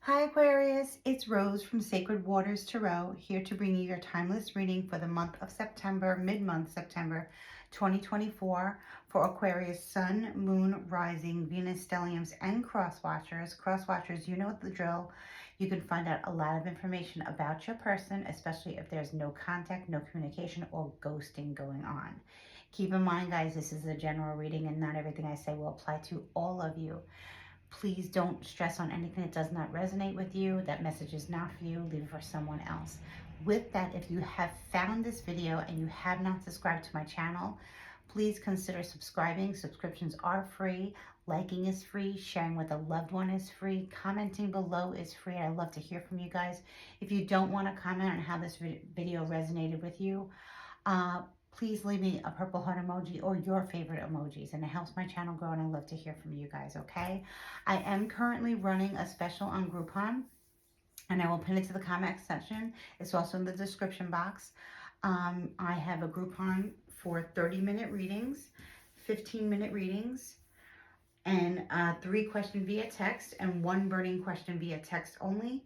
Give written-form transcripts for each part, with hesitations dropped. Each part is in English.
Hi Aquarius, it's Rose from Sacred Waters Tarot, here to bring you your timeless reading for the month of September, mid-month September 2024 for Aquarius Sun, Moon, Rising, Venus, Stelliums, and Cross-Watchers. Cross-Watchers, you know the drill. You can find out a lot of information about your person, especially if there's no contact, no communication, or ghosting going on. Keep in mind, guys, this is a general reading and not everything I say will apply to all of you. Please don't stress on anything that does not resonate with you. That message is not for you. Leave it for someone else. With that, if you have found this video and you have not subscribed to my channel, please consider subscribing. Subscriptions are free. Liking is free. Sharing with a loved one is free. Commenting below is free. I love to hear from you guys. If you don't want to comment on how this video resonated with you, please leave me a purple heart emoji or your favorite emojis, and it helps my channel grow, and I love to hear from you guys, okay? I am currently running a special on Groupon, and I will pin it to the comment section. It's also in the description box. I have a Groupon for 30-minute readings, 15-minute readings, and 3 questions via text and 1 burning question via text only.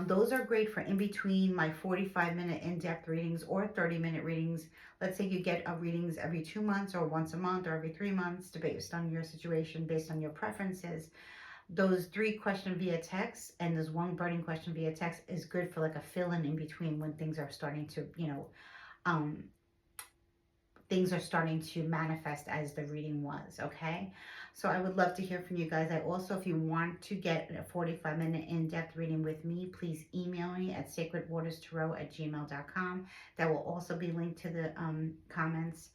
Those are great for in between my 45-minute in-depth readings or 30-minute readings. Let's say you get readings every 2 months or once a month or every 3 months, based on your situation, based on your preferences. Those 3 questions via text and this 1 burning question via text is good for like a fill-in in between when things are starting to, things are starting to manifest as the reading was, okay? So I would love to hear from you guys. I also, if you want to get a 45-minute in-depth reading with me, please email me at sacredwaterstarot@gmail.com. That will also be linked to the comments.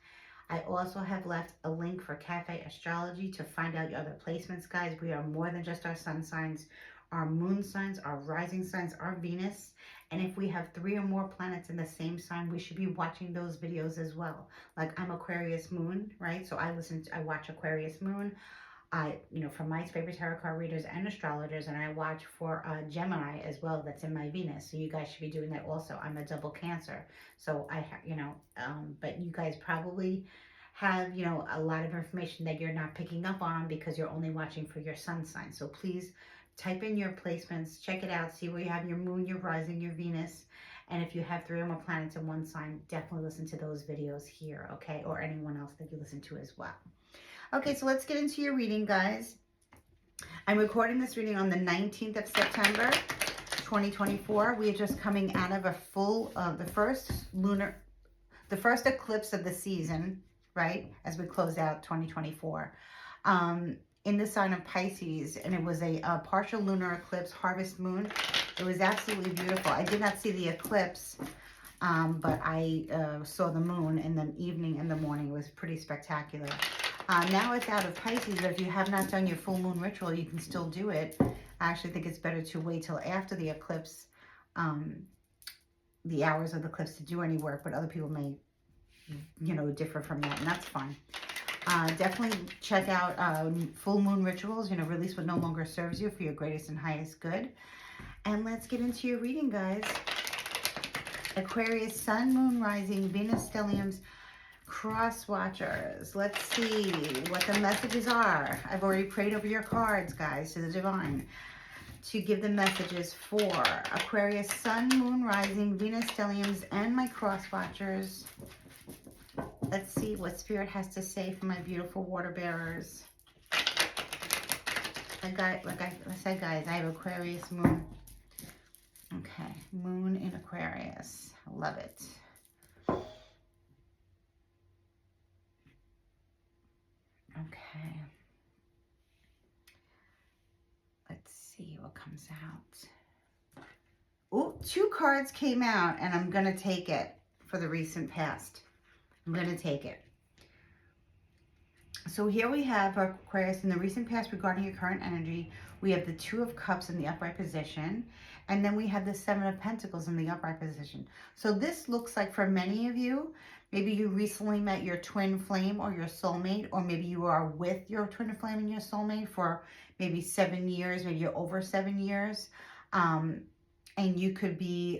I also have left a link for Cafe Astrology to find out your other placements, guys. We are more than just our sun signs, our moon signs, our rising signs, our Venus. And if we have 3 or more planets in the same sign, we should be watching those videos as well. Like, I'm Aquarius Moon, right? So I watch Aquarius Moon. For my favorite tarot card readers and astrologers, and I watch for Gemini as well. That's in my Venus. So you guys should be doing that also. I'm a double Cancer. So but you guys probably have, a lot of information that you're not picking up on because you're only watching for your sun sign. So please type in your placements, check it out, see where you have your moon, your rising, your Venus. And if you have 3 or more planets in one sign, definitely listen to those videos here, okay? Or anyone else that you listen to as well. Okay, so let's get into your reading, guys. I'm recording this reading on the 19th of September, 2024. We are just coming out of the first eclipse of the season, right? As we close out 2024. In the sign of Pisces, and it was a partial lunar eclipse, harvest moon. It was absolutely beautiful. I did not see the eclipse, but I saw the moon in the evening and the morning. It was pretty spectacular. Now it's out of Pisces, but if you have not done your full moon ritual, you can still do it. I actually think it's better to wait till after the eclipse, the hours of the eclipse, to do any work, but other people may, differ from that, and that's fine. Definitely check out full moon rituals, release what no longer serves you for your greatest and highest good. And let's get into your reading, guys. Aquarius, Sun, Moon, Rising, Venus, Stelliums, Cross Watchers. Let's see what the messages are. I've already prayed over your cards, guys, to the divine, to give the messages for Aquarius, Sun, Moon, Rising, Venus, Stelliums, and my Cross Watchers. Let's see what Spirit has to say for my beautiful water bearers. Like I said, guys, I have Aquarius Moon. Okay, Moon in Aquarius. I love it. Okay. Let's see what comes out. Oh, 2 cards came out, and I'm going to take it for the recent past. I'm going to take it. So here we have Aquarius in the recent past regarding your current energy. We have the 2 of Cups in the upright position. And then we have the 7 of Pentacles in the upright position. So this looks like, for many of you, maybe you recently met your twin flame or your soulmate, or maybe you are with your twin flame and your soulmate for maybe 7 years, maybe you're over 7 years. And you could be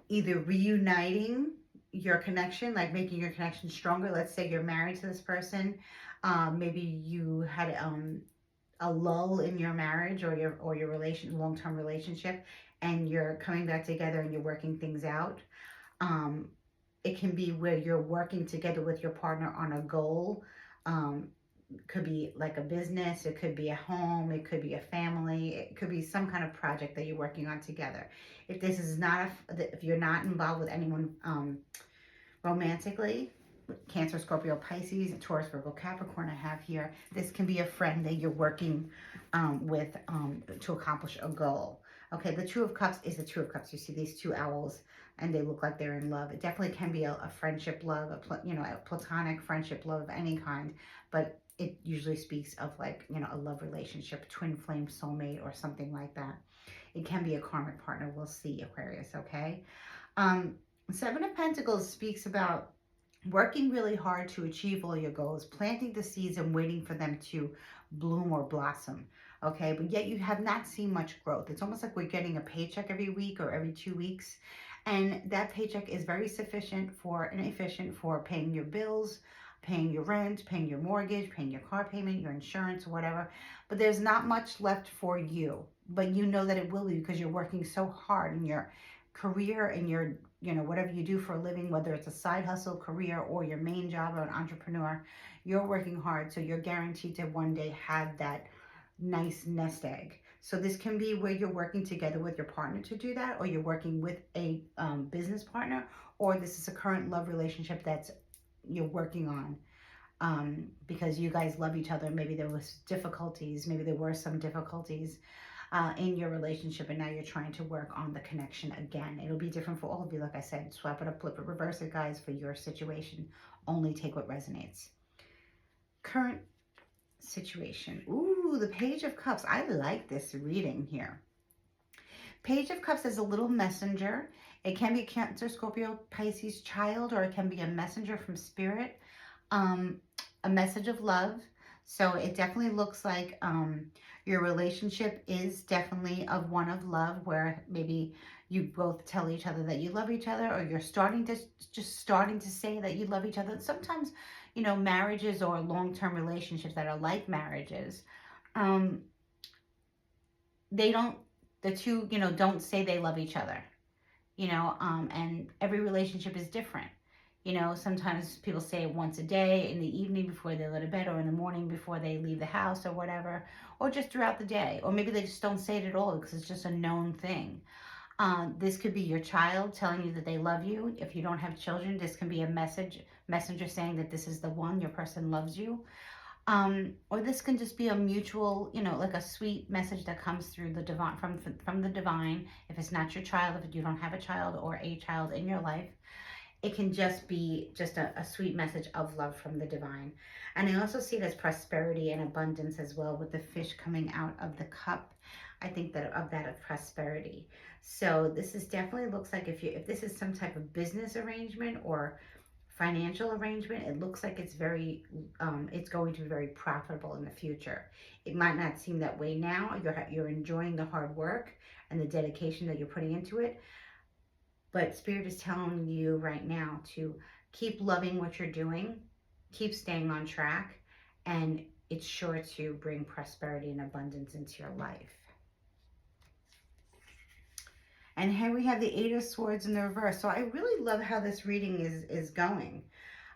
either reuniting your connection, like making your connection stronger. Let's say you're married to this person. Maybe you had a lull in your marriage or your long-term relationship, and you're coming back together and you're working things out. um it can be where you're working together with your partner on a goal. Could be like a business, it could be a home, it could be a family, it could be some kind of project that you're working on together. If this is not if you're not involved with anyone romantically, Cancer, Scorpio, Pisces, Taurus, Virgo, Capricorn, I have here. This can be a friend that you're working with to accomplish a goal. Okay, the Two of Cups is the Two of Cups. You see these two owls, and they look like they're in love. It definitely can be a friendship love, a platonic friendship love of any kind, but it usually speaks of like, a love relationship, twin flame, soulmate, or something like that. It can be a karmic partner. We'll see, Aquarius, okay? Um, Seven of Pentacles speaks about working really hard to achieve all your goals, planting the seeds and waiting for them to bloom or blossom. Okay, but yet you have not seen much growth. It's almost like we're getting a paycheck every week or every 2 weeks. And that paycheck is very sufficient for and efficient for paying your bills, paying your rent, paying your mortgage, paying your car payment, your insurance, whatever. But there's not much left for you. But you know that it will be because you're working so hard in your career and your whatever you do for a living, whether it's a side hustle, career, or your main job or an entrepreneur, you're working hard. So you're guaranteed to one day have that nice nest egg. So this can be where you're working together with your partner to do that, or you're working with a business partner, or this is a current love relationship that's you're working on because you guys love each other. Maybe there was difficulties, maybe there were some difficulties in your relationship, and now you're trying to work on the connection again. It'll be different for all of you. Like I said, swap it up, flip it, reverse it, guys, for your situation. Only take what resonates. Current situation. Ooh, the Page of Cups. I like this reading here. Page of Cups is a little messenger. It can be Cancer, Scorpio, Pisces child, or it can be a messenger from spirit, a message of love. So it definitely looks like your relationship is definitely of one of love, where maybe you both tell each other that you love each other, or you're starting to say that you love each other. Sometimes, marriages or long-term relationships that are like marriages, um, they don't, the two, don't say they love each other, and every relationship is different. Sometimes people say it once a day, in the evening before they go to bed, or in the morning before they leave the house or whatever, or just throughout the day. Or maybe they just don't say it at all because it's just a known thing. This could be your child telling you that they love you. If you don't have children, this can be a messenger saying that this is the one, your person loves you. Or this can just be a mutual, like a sweet message that comes through the divine, from the divine. If it's not your child, if you don't have a child or a child in your life, it can just be just a sweet message of love from the divine. And I also see it as prosperity and abundance as well, with the fish coming out of the cup. I think that of prosperity. So this is definitely looks like if this is some type of business arrangement or financial arrangement, it looks like it's it's going to be very profitable in the future. It might not seem that way now. You're enjoying the hard work and the dedication that you're putting into it, but Spirit is telling you right now to keep loving what you're doing, keep staying on track, and it's sure to bring prosperity and abundance into your life. And here we have the Eight of Swords in the reverse. So I really love how this reading is going.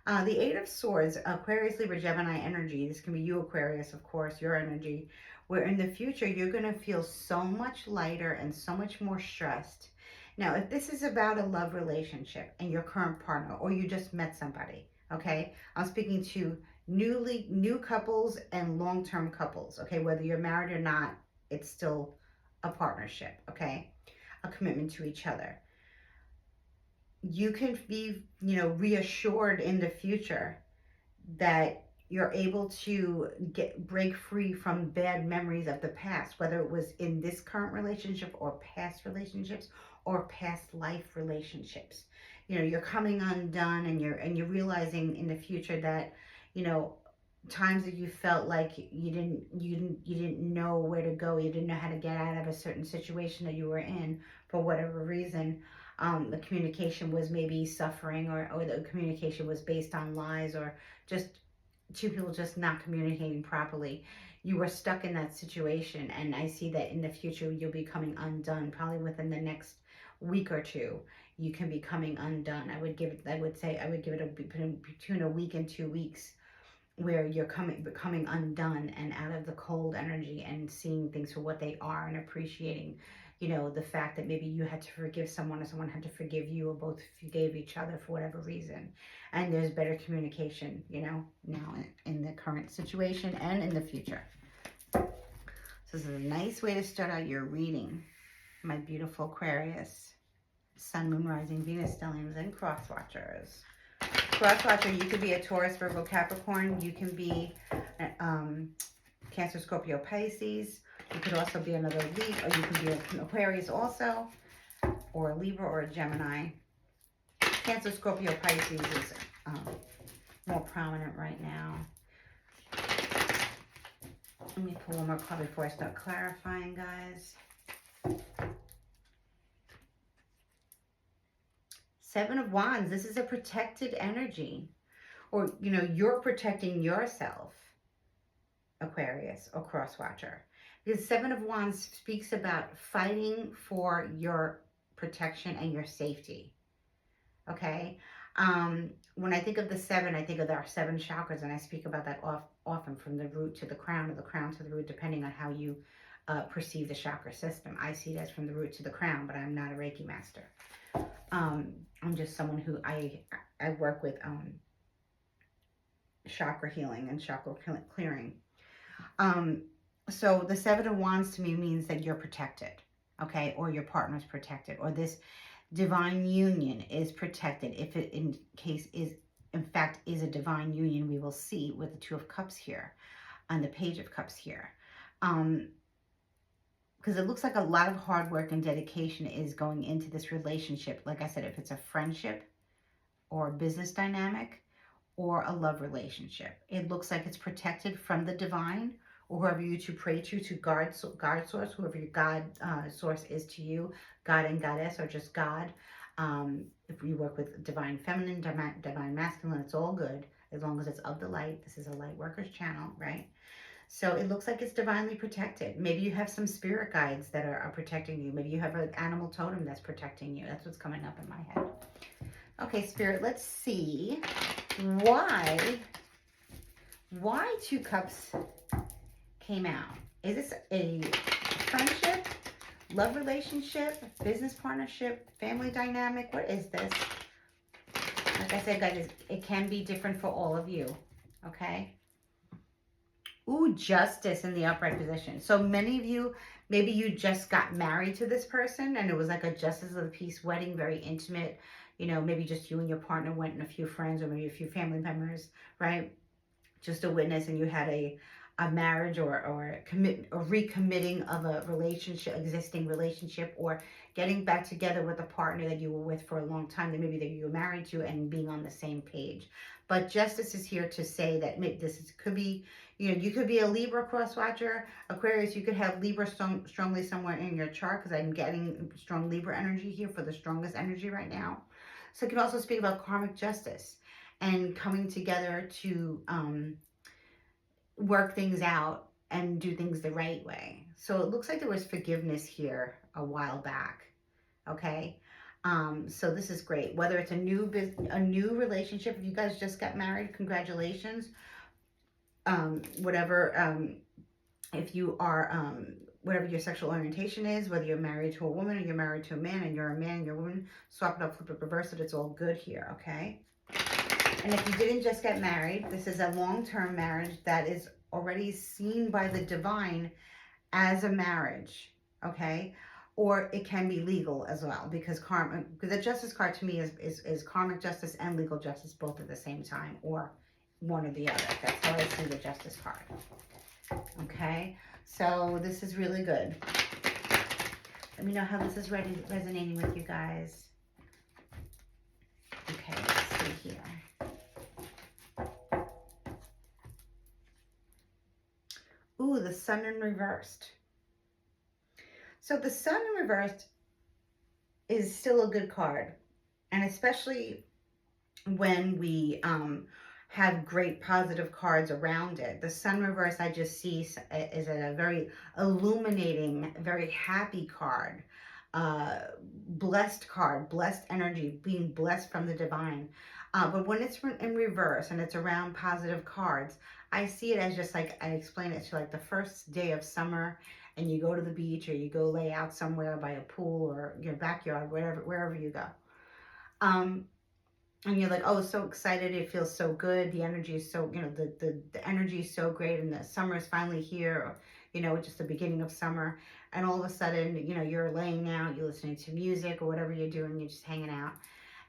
The Eight of Swords, Aquarius, Libra, Gemini energy. This can be you, Aquarius, of course, your energy. Where in the future, you're going to feel so much lighter and so much more stressed. Now, if this is about a love relationship and your current partner, or you just met somebody, okay? I'm speaking to new couples and long-term couples, okay? Whether you're married or not, it's still a partnership, okay? A commitment to each other. You can be, reassured in the future that you're able to break free from bad memories of the past, whether it was in this current relationship or past relationships or past life relationships. You're coming undone, and you're realizing in the future that, times that you felt like you didn't know where to go, you didn't know how to get out of a certain situation that you were in for whatever reason. The communication was maybe suffering, or the communication was based on lies, or just two people just not communicating properly. you were stuck in that situation, and I see that in the future you'll be coming undone, probably within the next week or two. You can be coming undone. I would say I would give it between a week and 2 weeks, where you're becoming undone and out of the cold energy and seeing things for what they are, and appreciating, the fact that maybe you had to forgive someone or someone had to forgive you, or both forgave each other for whatever reason. And there's better communication, now in the current situation and in the future. So this is a nice way to start out your reading, my beautiful Aquarius, Sun, Moon, Rising, Venus, Stelliums, and Cross Watchers. Cross Watcher, you could be a Taurus, Virgo, Capricorn. You can be Cancer, Scorpio, Pisces. You could also be another Libra, or you can be an Aquarius also, or a Libra, or a Gemini. Cancer, Scorpio, Pisces is more prominent right now. Let me pull one more card before I start clarifying, guys. Seven of Wands. This is a protected energy, or you're protecting yourself, Aquarius or Cross Watcher, because Seven of Wands speaks about fighting for your protection and your safety. Okay. When I think of the seven, I think of our seven chakras, and I speak about that often, from the root to the crown, or the crown to the root, depending on how you perceive the chakra system. I see it as from the root to the crown, but I'm not a Reiki master. I'm just someone who I work with chakra healing and chakra clearing. So the Seven of Wands to me means that you're protected, okay, or your partner's protected, or this divine union is protected. If it in fact is a divine union, we will see with the Two of Cups here and the Page of Cups here. Because it looks like a lot of hard work and dedication is going into this relationship. Like I said, if it's a friendship or a business dynamic or a love relationship, it looks like it's protected from the divine, or whoever you to pray to God source, whoever your God source is to you, God and Goddess, or just God. If you work with divine feminine, divine masculine, it's all good as long as it's of the light. This is a light workers channel, right? So it looks like it's divinely protected. Maybe you have some spirit guides that are protecting you. Maybe you have an animal totem that's protecting you. That's what's coming up in my head. Okay, Spirit, let's see why Two Cups came out. Is this a friendship, love relationship, business partnership, family dynamic? What is this? Like I said, guys, it can be different for all of you, okay? Ooh, Justice in the upright position. So many of you, maybe you just got married to this person, and it was like a Justice of the Peace wedding, very intimate. Maybe just you and your partner went, and a few friends, or maybe a few family members, right? Just a witness, and you had a marriage or recommitting of a relationship, existing relationship, or getting back together with a partner that you were with for a long time, that maybe that you were married to, and being on the same page. But Justice is here to say that could be, you could be a Libra Cross Watcher, Aquarius. You could have Libra strongly somewhere in your chart, because I'm getting strong Libra energy here for the strongest energy right now. So it can also speak about karmic justice and coming together to work things out and do things the right way. So it looks like there was forgiveness here a while back. Okay. So this is great. Whether it's a new relationship, if you guys just got married, congratulations. If you are, whatever your sexual orientation is, whether you're married to a woman or you're married to a man, and you're a man and you're a woman, swap it up, flip it, reverse it. It's all good here. Okay. And if you didn't just get married, this is a long-term marriage that is already seen by the divine as a marriage, okay? Or it can be legal as well, because the Justice card to me is karmic justice and legal justice both at the same time, or one or the other. That's how I see the Justice card. Okay, so this is really good. Let me know how this is resonating with you guys. Okay, let's see here. Ooh, the Sun in reversed. So the Sun in reversed is still a good card. And especially when we have great positive cards around it. The sun reverse I just see is a very illuminating, very happy card. Uh, Blessed card, blessed energy, being blessed from the divine. But when it's in reverse and it's around positive cards, I see it as just like I explain it to like the first day of summer, and you go to the beach or you go lay out somewhere by a pool or your backyard, wherever you go. Um, and you're like, oh, so excited, it feels so good, the energy is so, the energy is so great, and the summer is finally here, or, just the beginning of summer, and all of a sudden, you're laying out, you're listening to music or whatever you're doing, you're just hanging out,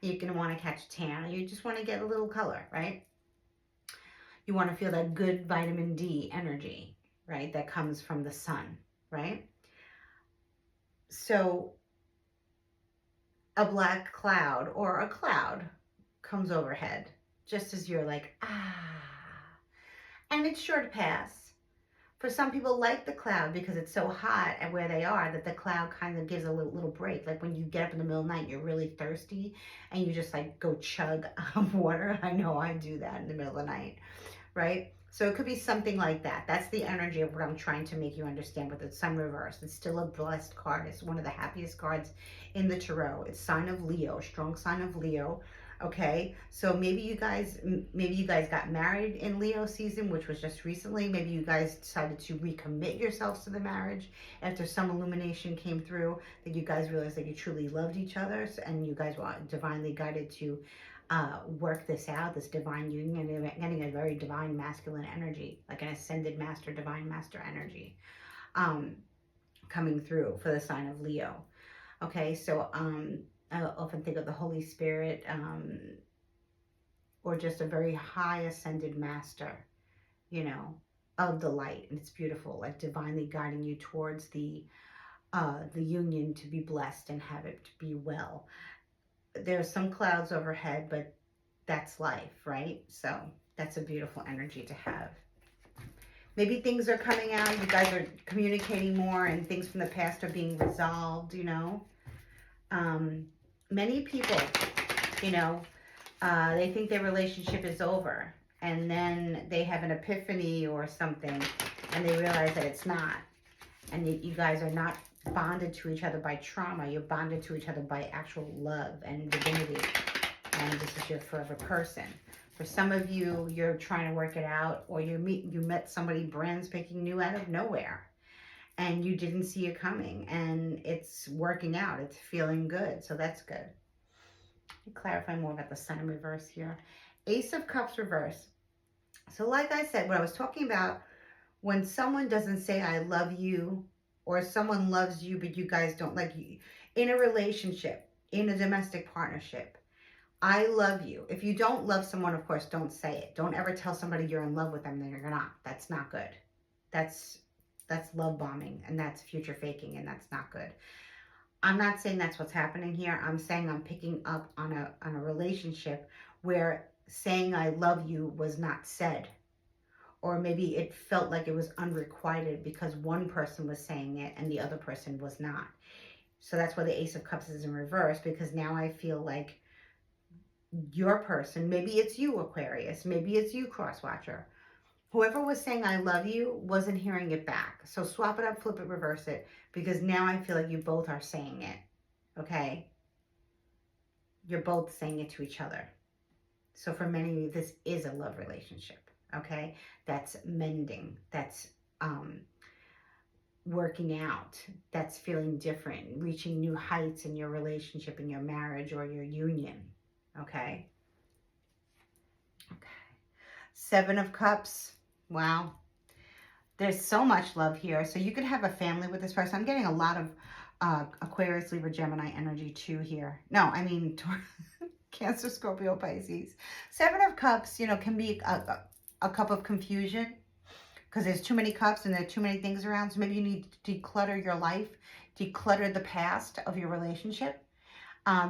you're going to want to catch a tan, you just want to get a little color, right? You want to feel that good vitamin D energy, right, that comes from the sun, right? So a black cloud or a cloud comes overhead just as you're like, and it's sure to pass. For some people, like the cloud, because it's so hot at where they are, that the cloud kind of gives a little break. Like when you get up in the middle of the night, you're really thirsty, and you just like go chug water. I know I do that in the middle of the night, right? So it could be something like that. That's the energy of what I'm trying to make you understand with the sun reverse. It's still a blessed card. It's one of the happiest cards in the tarot. It's sign of Leo, strong sign of Leo. Okay, so maybe you guys got married in Leo season, which was just recently. Maybe you guys decided to recommit yourselves to the marriage after some illumination came through, that you guys realized that you truly loved each other, and you guys were divinely guided to work this out, this divine union, and getting a very divine masculine energy, like an ascended master, divine master energy, um, coming through for the sign of Leo. Okay, so I often think of the Holy Spirit, or just a very high ascended master, you know, of the light, and it's beautiful, like divinely guiding you towards the union to be blessed and have it to be well. There's some clouds overhead, but that's life, right? So that's a beautiful energy to have. Maybe things are coming out, you guys are communicating more, and things from the past are being resolved. Um, Many people, you know, they think their relationship is over, and then they have an epiphany or something, and they realize that it's not. And you guys are not bonded to each other by trauma, you're bonded to each other by actual love and divinity, and this is your forever person. For some of you, you're trying to work it out, or you met somebody brand spanking new out of nowhere, and you didn't see it coming, and it's working out, it's feeling good, so that's good. Let me clarify more about the sun in reverse here. Ace of Cups reverse. So like I said, what I was talking about, when someone doesn't say I love you, or someone loves you but you guys don't, like you in a relationship, in a domestic partnership, I love you. If you don't love someone, of course, don't say it. Don't ever tell somebody you're in love with them that you're not. That's not good. That's love bombing, and that's future faking, and that's not good. I'm not saying that's what's happening here. I'm saying I'm picking up on a relationship where saying I love you was not said, or maybe it felt like it was unrequited because one person was saying it and the other person was not. So that's why the Ace of Cups is in reverse, because now I feel like your person, maybe it's you, Aquarius, maybe it's you, Crosswatcher, whoever was saying I love you wasn't hearing it back. So swap it up, flip it, reverse it, because now I feel like you both are saying it. Okay, you're both saying it to each other. So for many of you, this is a love relationship. Okay, that's mending, that's working out, that's feeling different, reaching new heights in your relationship, in your marriage, or your union. Okay. Okay. Seven of Cups. Wow. There's so much love here. So you could have a family with this person. I'm getting a lot of Aquarius, Libra, Gemini energy too here. No, I mean Cancer, Scorpio, Pisces. Seven of Cups, can be a cup of confusion, because there's too many cups and there are too many things around. So maybe you need to declutter your life, declutter the past of your relationship.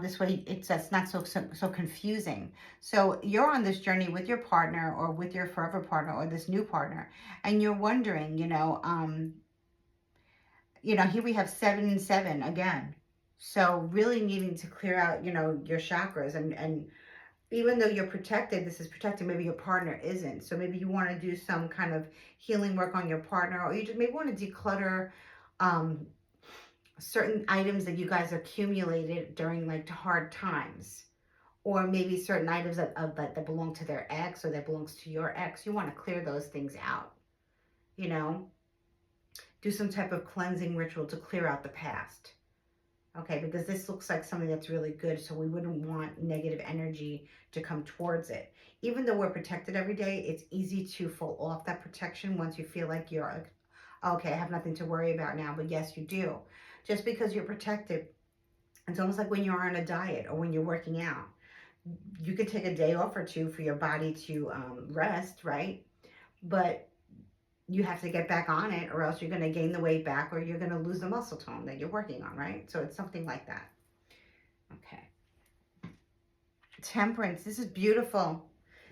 This way that's not so confusing. So you're on this journey with your partner, or with your forever partner, or this new partner, and you're wondering, here we have 7 and 7 again. So really needing to clear out, your chakras, and even though you're protected, this is protected, maybe your partner isn't. So maybe you want to do some kind of healing work on your partner, or you just maybe want to declutter um, certain items that you guys accumulated during like hard times, or maybe certain items that belong to their ex or that belongs to your ex. You want to clear those things out, you know, do some type of cleansing ritual to clear out the past. Okay, because this looks like something that's really good, so we wouldn't want negative energy to come towards it. Even though we're protected every day, it's easy to fall off that protection once you feel like you're like, okay, I have nothing to worry about now. But yes, you do. Just because you're protected, it's almost like when you're on a diet or when you're working out. You could take a day off or two for your body to rest, right? But you have to get back on it, or else you're going to gain the weight back, or you're going to lose the muscle tone that you're working on, right? So it's something like that. Okay. Temperance. This is beautiful.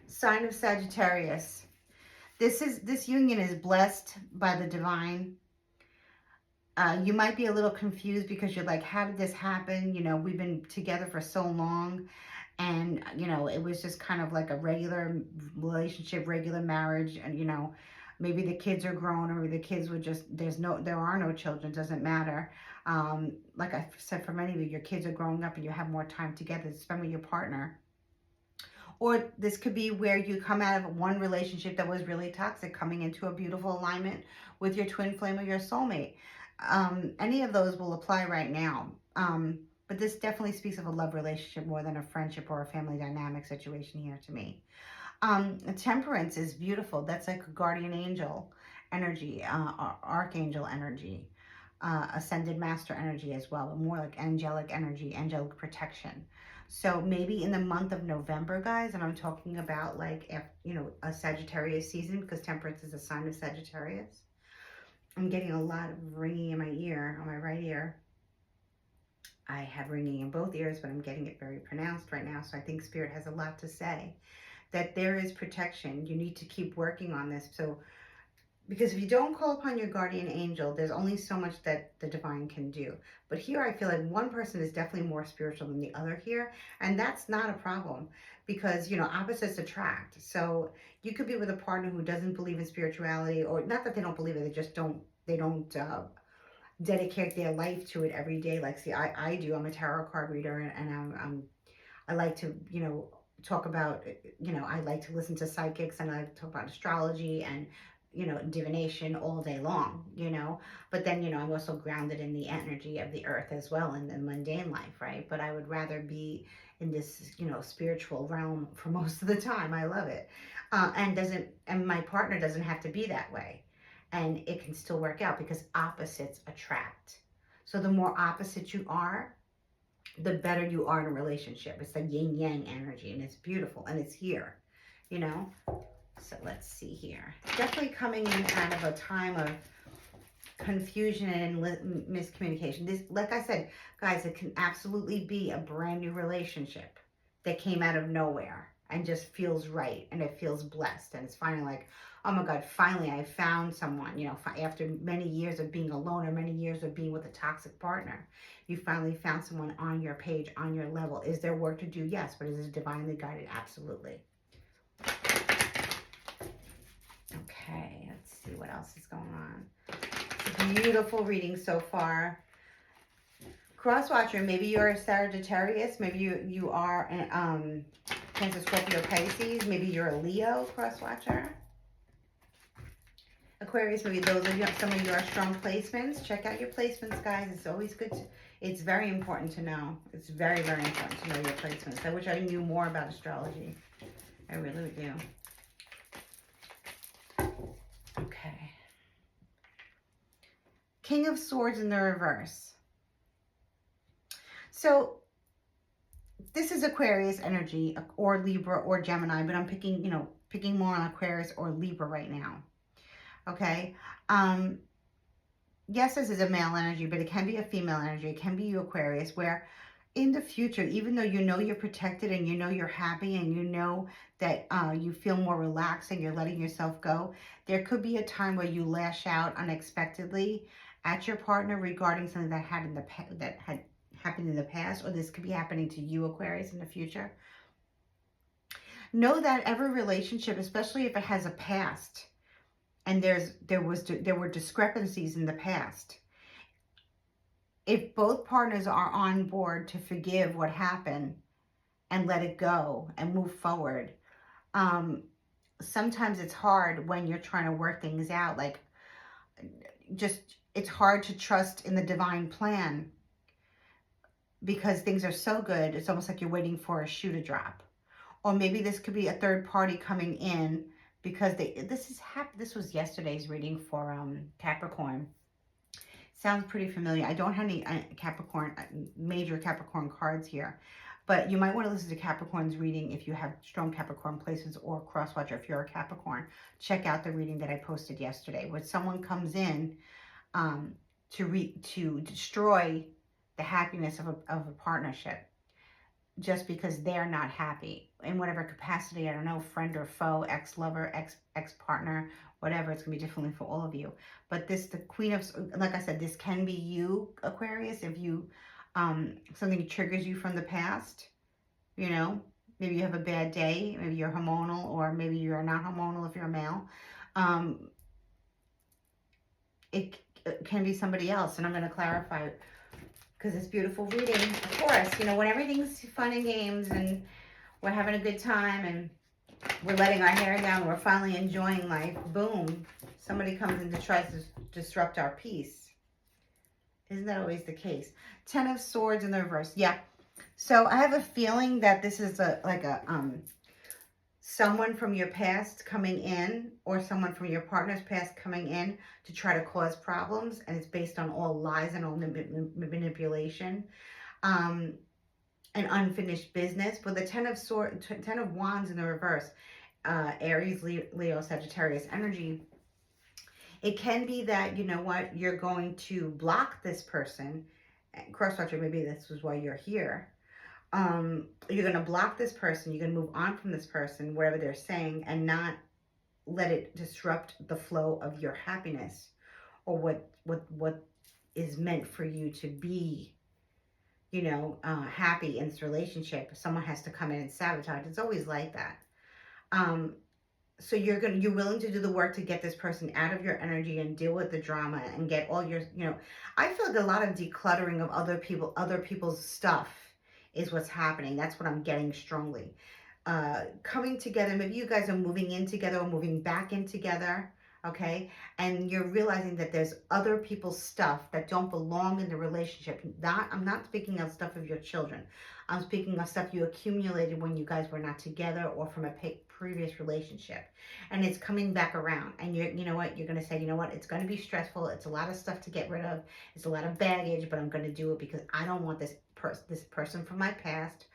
Sign of Sagittarius. This union is blessed by the divine. You might be a little confused because you're like, how did this happen? You know, we've been together for so long, and you know, it was just kind of like a regular relationship, regular marriage, and you know, maybe the kids are grown, or the kids would just, there are no children, doesn't matter. Like I said, for many of you, your kids are growing up and you have more time together to spend with your partner. Or this could be where you come out of one relationship that was really toxic, coming into a beautiful alignment with your twin flame or your soulmate. Any of those will apply right now. But this definitely speaks of a love relationship more than a friendship or a family dynamic situation here to me. Temperance is beautiful. That's like a guardian angel energy, archangel energy, ascended master energy as well, but more like angelic energy, angelic protection. So maybe in the month of November, guys, and I'm talking about like, if, you know, a Sagittarius season, because Temperance is a sign of Sagittarius. I'm getting a lot of ringing in my ear, on my right ear. I have ringing in both ears, but I'm getting it very pronounced right now. So I think Spirit has a lot to say. That there is protection. You need to keep working on this. So, because if you don't call upon your guardian angel, there's only so much that the divine can do. But here I feel like one person is definitely more spiritual than the other here. And that's not a problem, because, you know, opposites attract. So you could be with a partner who doesn't believe in spirituality, or not that they don't believe it, they don't dedicate their life to it every day. Like, see, I do. I'm a tarot card reader, and I like to, you know, talk about, you know, I like to listen to psychics, and I like to talk about astrology and, you know, divination all day long, you know. But then, you know, I'm also grounded in the energy of the earth as well, in the mundane life, right? But I would rather be in this, you know, spiritual realm for most of the time. I love it. And my partner doesn't have to be that way. And it can still work out, because opposites attract. So the more opposite you are, the better you are in a relationship. It's like yin yang energy, and it's beautiful, and it's here, you know. So let's see here. Definitely coming in kind of a time of confusion and miscommunication. This, like I said, guys, it can absolutely be a brand new relationship that came out of nowhere and just feels right, and it feels blessed, and it's finally like, oh my God, finally I found someone, you know, after many years of being alone, or many years of being with a toxic partner. You finally found someone on your page, on your level. Is there work to do? Yes. But is it divinely guided? Absolutely. Okay, let's see what else is going on. It's a beautiful reading so far. Crosswatcher, maybe you're a Sagittarius, maybe you are an Cancer, Scorpio, Pisces, maybe you're a Leo crosswatcher. Aquarius, maybe those are some of your strong placements. Check out your placements, guys. It's always good to, it's very important to know. It's very, very important to know your placements. I wish I knew more about astrology. I really do. Okay. King of Swords in the reverse. So this is Aquarius energy, or Libra or Gemini, but I'm picking, you know, picking more on Aquarius or Libra right now. Okay. Yes, this is a male energy, but it can be a female energy. It can be you, Aquarius, where in the future, even though you know you're protected, and you know you're happy, and you know that you feel more relaxed and you're letting yourself go, there could be a time where you lash out unexpectedly at your partner regarding something that had happened in the past, or this could be happening to you, Aquarius, in the future. Know that every relationship, especially if it has a past, and there were discrepancies in the past, if both partners are on board to forgive what happened and let it go and move forward, um, sometimes it's hard when you're trying to work things out. Like, just, it's hard to trust in the divine plan because things are so good. It's almost like you're waiting for a shoe to drop. Or maybe this could be a third party coming in because this was yesterday's reading for Capricorn. Sounds pretty familiar. I don't have any Capricorn, major Capricorn cards here, but you might want to listen to Capricorn's reading if you have strong Capricorn places, or cross watcher if you're a Capricorn. Check out the reading that I posted yesterday, where someone comes in um, to destroy the happiness of a partnership just because they're not happy in whatever capacity. I don't know, friend or foe, ex-lover, ex-partner, whatever. It's gonna be differently for all of you. But this, the Queen of, like I said, this can be you, Aquarius. If you something triggers you from the past, you know, maybe you have a bad day, maybe you're hormonal, or maybe you're not hormonal if you're a male. um it can be somebody else, and I'm going to clarify because it's beautiful reading. Of course, you know, when everything's fun and games and we're having a good time and we're letting our hair down, we're finally enjoying life, boom, somebody comes in to try to disrupt our peace. Isn't that always the case? Ten of Swords in the reverse. Yeah. So I have a feeling that this is someone from your past coming in, or someone from your partner's past coming in to try to cause problems, and it's based on all lies and all manipulation. Um, an unfinished business. But the Ten of Wands in the reverse, Aries, Leo, Sagittarius energy. It can be that, you know what, you're going to block this person. Cross watcher, maybe this is why you're here. You're going to block this person. You're going to move on from this person, whatever they're saying, and not let it disrupt the flow of your happiness, or what is meant for you to be, you know, happy in this relationship. Someone has to come in and sabotage. It's always like that. Um, so you're willing to do the work to get this person out of your energy and deal with the drama and get all your, you know, I feel like a lot of decluttering of other people's stuff is what's happening. That's what I'm getting strongly. Coming together, maybe you guys are moving in together or moving back in together, okay? And you're realizing that there's other people's stuff that don't belong in the relationship. I'm not speaking of stuff of your children. I'm speaking of stuff you accumulated when you guys were not together, or from a previous relationship. And it's coming back around. And you know what? You're going to say, you know what? It's going to be stressful. It's a lot of stuff to get rid of. It's a lot of baggage, but I'm going to do it because I don't want this person from my past,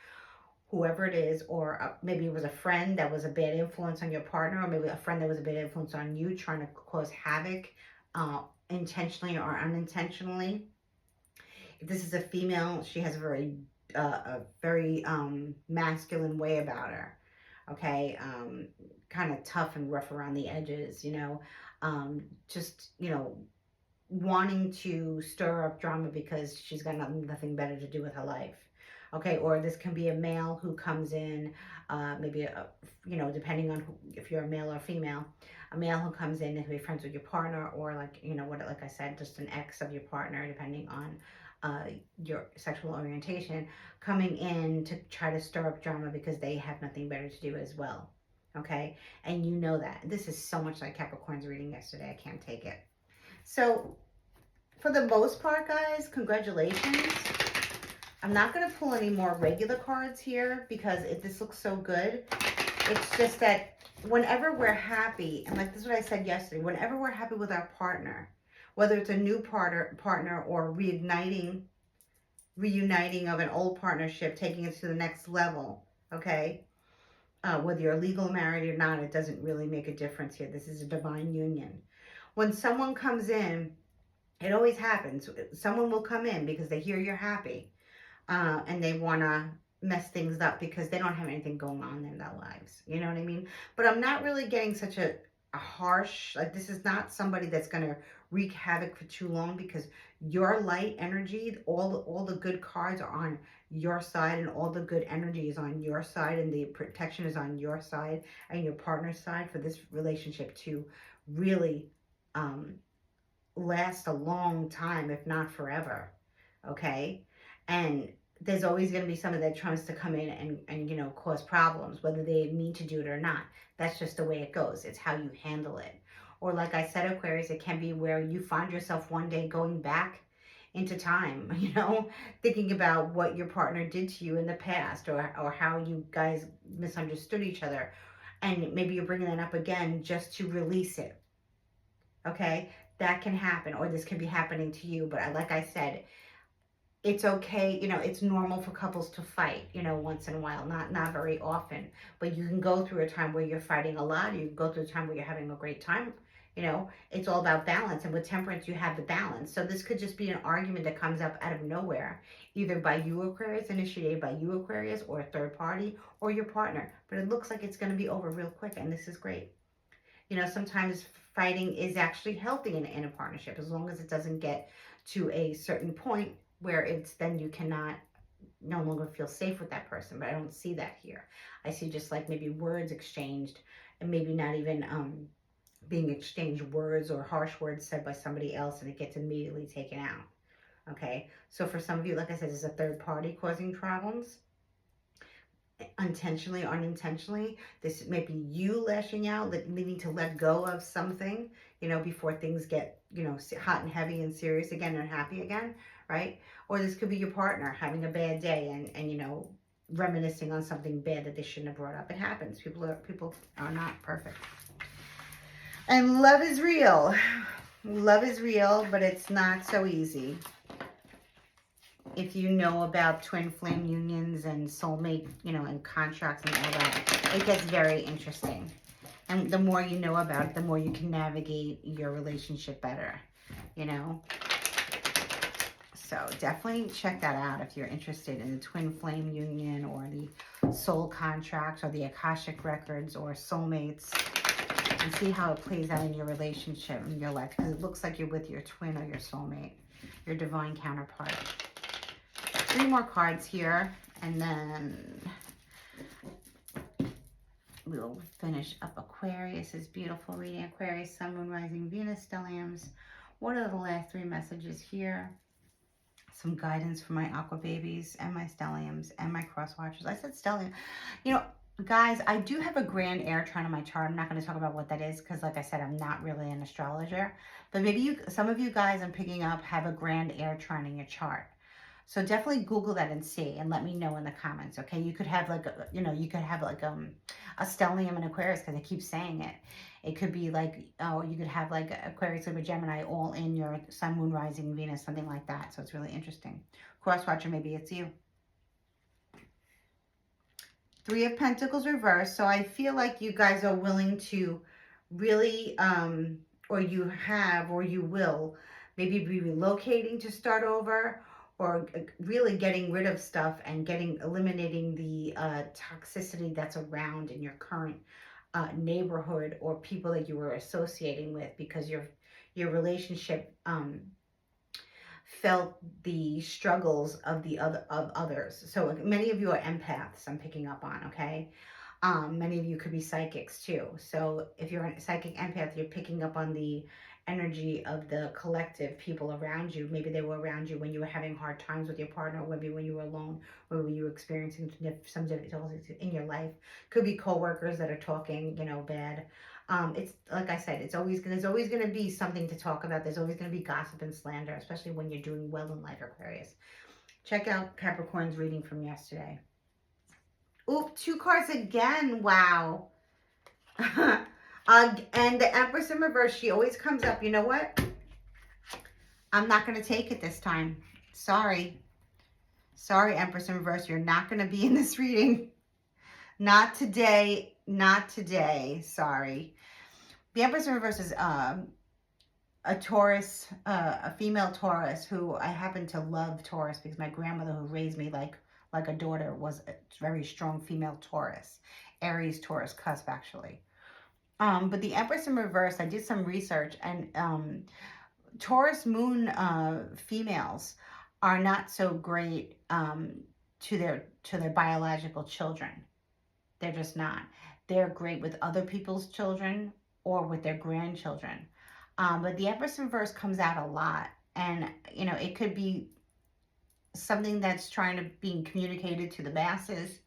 whoever it is, or maybe it was a friend that was a bad influence on your partner, or maybe a friend that was a bad influence on you, trying to cause havoc, intentionally or unintentionally. If this is a female, she has a very masculine way about her. Okay, kind of tough and rough around the edges. You know, just, you know, wanting to stir up drama because she's got nothing better to do with her life. Okay, or this can be a male who comes in, maybe you know, depending on if you're a male or female, a male who comes in and who be friends with your partner, or, like, you know what, like I said, just an ex of your partner, depending on your sexual orientation, coming in to try to stir up drama because they have nothing better to do as well. Okay, and you know that this is so much like Capricorn's reading yesterday. I can't take it. So for the most part, guys, congratulations. I'm not going to pull any more regular cards here because this looks so good. It's just that whenever we're happy, and like this is what I said yesterday, whenever we're happy with our partner, whether it's a new partner or reuniting of an old partnership, taking it to the next level, okay? Whether you're legal married or not, it doesn't really make a difference here. This is a divine union. When someone comes in, it always happens. Someone will come in because they hear you're happy. And they want to mess things up because they don't have anything going on in their lives. You know what I mean? But I'm not really getting such a harsh, like this is not somebody that's going to wreak havoc for too long, because your light energy, all the good cards are on your side, and all the good energy is on your side, and the protection is on your side and your partner's side for this relationship to really um last a long time, if not forever. Okay. And there's always going to be somebody that tries to come in and cause problems, whether they mean to do it or not. That's just the way it goes. It's how you handle it. Or like I said, Aquarius, it can be where you find yourself one day going back into time, thinking about what your partner did to you in the past, or how you guys misunderstood each other, and maybe you're bringing that up again just to release it. Okay, that can happen, or this can be happening to you. But like I said, it's okay. It's normal for couples to fight, once in a while, not very often. But you can go through a time where you're fighting a lot. You can go through a time where you're having a great time. It's all about balance. And with temperance, you have the balance. So this could just be an argument that comes up out of nowhere, either by you, Aquarius, initiated by you, Aquarius, or a third party, or your partner. But it looks like it's going to be over real quick, and this is great. Sometimes fighting is actually healthy in a partnership, as long as it doesn't get to a certain point where it's then you cannot no longer feel safe with that person. But I don't see that here. I see just like maybe words exchanged, and maybe not even being exchanged words or harsh words said by somebody else, and it gets immediately taken out. Okay, so for some of you, like I said, there's a third party causing problems, intentionally or unintentionally. This may be you lashing out, needing to let go of something, before things get, hot and heavy and serious again and happy again, right? Or this could be your partner having a bad day, and reminiscing on something bad that they shouldn't have brought up. It happens. People are not perfect. And love is real. Love is real, but it's not so easy. If you know about twin flame unions and soulmate, and contracts and all that, it gets very interesting. And the more you know about it, the more you can navigate your relationship better, So definitely check that out if you're interested in the twin flame union, or the soul contracts, or the Akashic records, or soulmates, and see how it plays out in your relationship, in your life, because it looks like you're with your twin or your soulmate, your divine counterpart. 3 more cards here, and then we'll finish up Aquarius's beautiful reading. Aquarius, Sun, Moon, Rising, Venus, stelliums. What are the last 3 messages here? Some guidance for my aqua babies and my stelliums and my cross watchers. I said stellium. Guys, I do have a grand air trine on my chart. I'm not going to talk about what that is, because like I said, I'm not really an astrologer. But maybe some of you guys I'm picking up have a grand air trine in your chart. So definitely Google that and see, and let me know in the comments, okay? You could have like, a stellium and Aquarius, because I keep saying it. It could be like, you could have like Aquarius, Libra, Gemini all in your Sun, Moon, Rising, Venus, something like that. So it's really interesting. Cross watcher, maybe it's you. 3 of Pentacles reversed. So I feel like you guys are willing to really, or you will maybe be relocating to start over, or really getting rid of stuff and eliminating the toxicity that's around in your current neighborhood, or people that you were associating with, because your relationship felt the struggles of others. So many of you are empaths, I'm picking up on, okay? Many of you could be psychics too. So if you're a psychic empath, you're picking up on the energy of the collective people around you. Maybe they were around you when you were having hard times with your partner, or maybe when you were alone, or when you were experiencing some difficulties in your life. Could be co-workers that are talking, bad. It's like I said, there's always going to be something to talk about. There's always going to be gossip and slander, especially when you're doing well in life, Aquarius. Check out Capricorn's reading from yesterday. Oop, 2 cards again. Wow. And the Empress in reverse, she always comes up. You know what? I'm not going to take it this time. Sorry. Sorry, Empress in reverse. You're not going to be in this reading. Not today. Not today. Sorry. The Empress in reverse is a Taurus, a female Taurus, who I happen to love Taurus, because my grandmother, who raised me like a daughter, was a very strong female Taurus. Aries Taurus cusp, actually. But the Empress in reverse, I did some research, and Taurus moon females are not so great to their biological children. They're just not. They're great with other people's children or with their grandchildren. But the Empress in reverse comes out a lot, and it could be something that's trying to be communicated to the masses,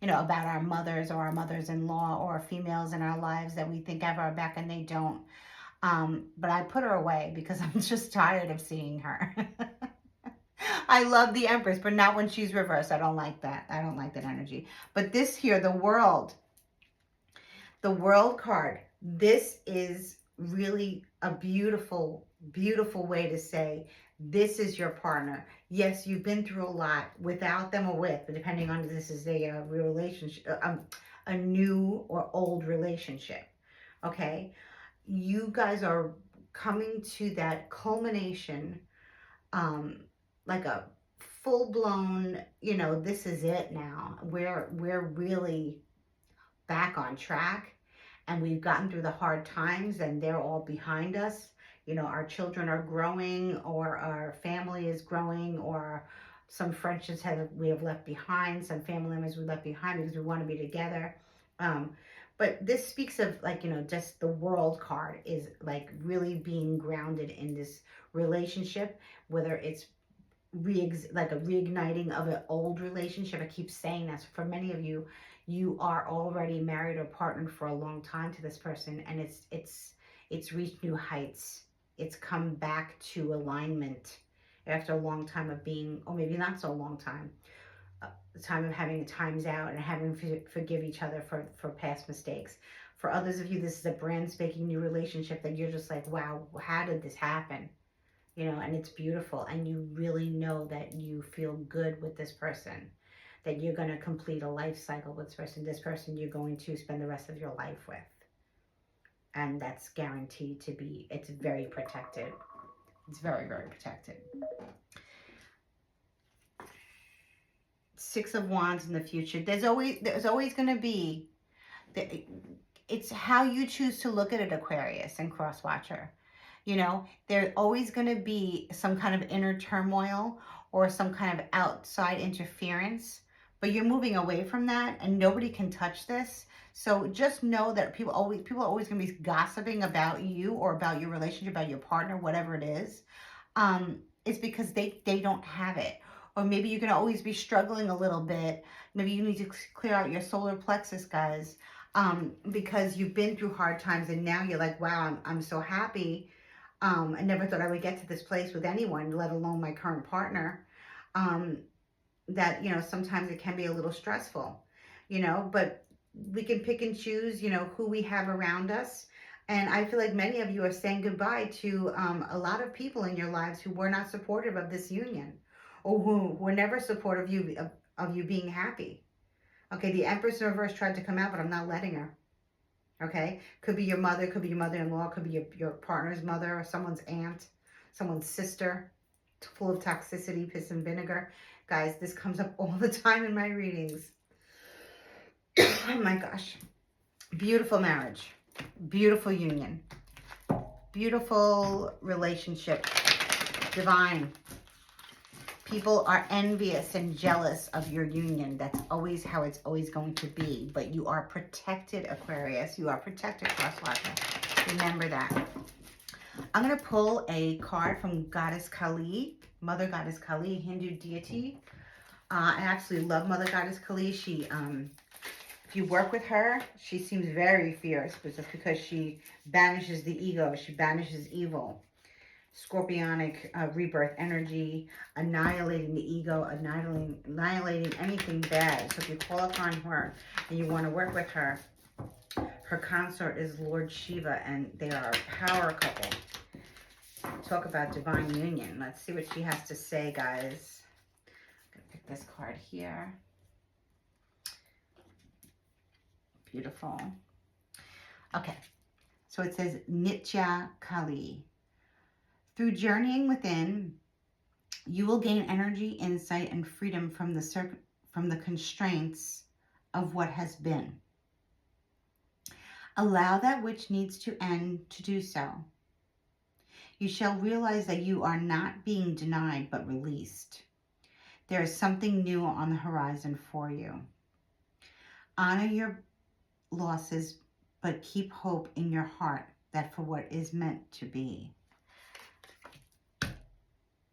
about our mothers or our mothers-in-law or females in our lives that we think have our back and they don't. But I put her away because I'm just tired of seeing her. I love the Empress, but not when she's reversed. I don't like that. I don't like that energy. But this here, the World card, this is really a beautiful, beautiful way to say this is your partner. Yes, you've been through a lot without them or with, but depending on if this is a relationship, a new or old relationship. Okay, you guys are coming to that culmination, um, like a full blown. This is it now. We're really back on track, and we've gotten through the hard times, and they're all behind us. Our children are growing, or our family is growing, or some friendships we have left behind, some family members we left behind because we want to be together. um, but this speaks of, like, just the World card is like really being grounded in this relationship, whether it's like a reigniting of an old relationship. I keep saying that. So for many of you, you are already married or partnered for a long time to this person, and it's reached new heights. It's come back to alignment after a long time of being, or maybe not so long time, the time of having a times out and having to forgive each other for past mistakes. For others of you, this is a brand spanking new relationship that you're just like, wow, how did this happen? And it's beautiful, and you really know that you feel good with this person, that you're going to complete a life cycle with this person you're going to spend the rest of your life with. And that's guaranteed to be, it's very protected. It's very, very protected. Six of Wands in the future. There's always going to be, it's how you choose to look at it, Aquarius and Cross Watcher. There's always going to be some kind of inner turmoil or some kind of outside interference, but you're moving away from that, and nobody can touch this. So just know that people are always going to be gossiping about you or about your relationship, about your partner, whatever it is. It's because they don't have it. Or maybe you're going to always be struggling a little bit. Maybe you need to clear out your solar plexus, guys, because you've been through hard times, and now you're like, wow, I'm so happy. I never thought I would get to this place with anyone, let alone my current partner. That, sometimes it can be a little stressful, but we can pick and choose, who we have around us. And I feel like many of you are saying goodbye to a lot of people in your lives who were not supportive of this union, or who were never supportive of you being happy. Okay, the Empress in reverse tried to come out, but I'm not letting her. Okay, could be your mother, could be your mother-in-law, could be your partner's mother, or someone's aunt, someone's sister, full of toxicity, piss and vinegar. Guys, this comes up all the time in my readings. Oh my gosh. Beautiful marriage, beautiful union, beautiful relationship, divine. People are envious and jealous of your union. That's always how it's always going to be. But you are protected, Aquarius. You are protected, Crosswatcher. Remember that. I'm going to pull a card from Goddess Kali, Mother Goddess Kali, Hindu deity. I absolutely love Mother Goddess Kali. She, if you work with her, she seems very fierce, but just because she banishes the ego, she banishes evil. Scorpionic rebirth energy, annihilating the ego, annihilating anything bad. So if you call upon her and you want to work with her, her consort is Lord Shiva, and they are a power couple. Talk about divine union. Let's see what she has to say, guys. I'm going to pick this card here. Beautiful. Okay, so it says Nitya Kali. Through journeying within, you will gain energy, insight, and freedom from the constraints of what has been. Allow that which needs to end to do so. You shall realize that you are not being denied but released. There is something new on the horizon for you. Honor your losses, but keep hope in your heart that for what is meant to be.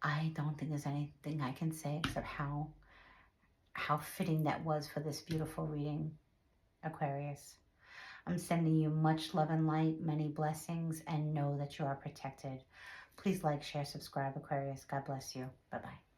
I don't think there's anything I can say except how fitting that was for this beautiful reading, Aquarius. I'm sending you much love and light, many blessings, and know that you are protected. Please like, share, subscribe, Aquarius. God bless you. Bye-bye.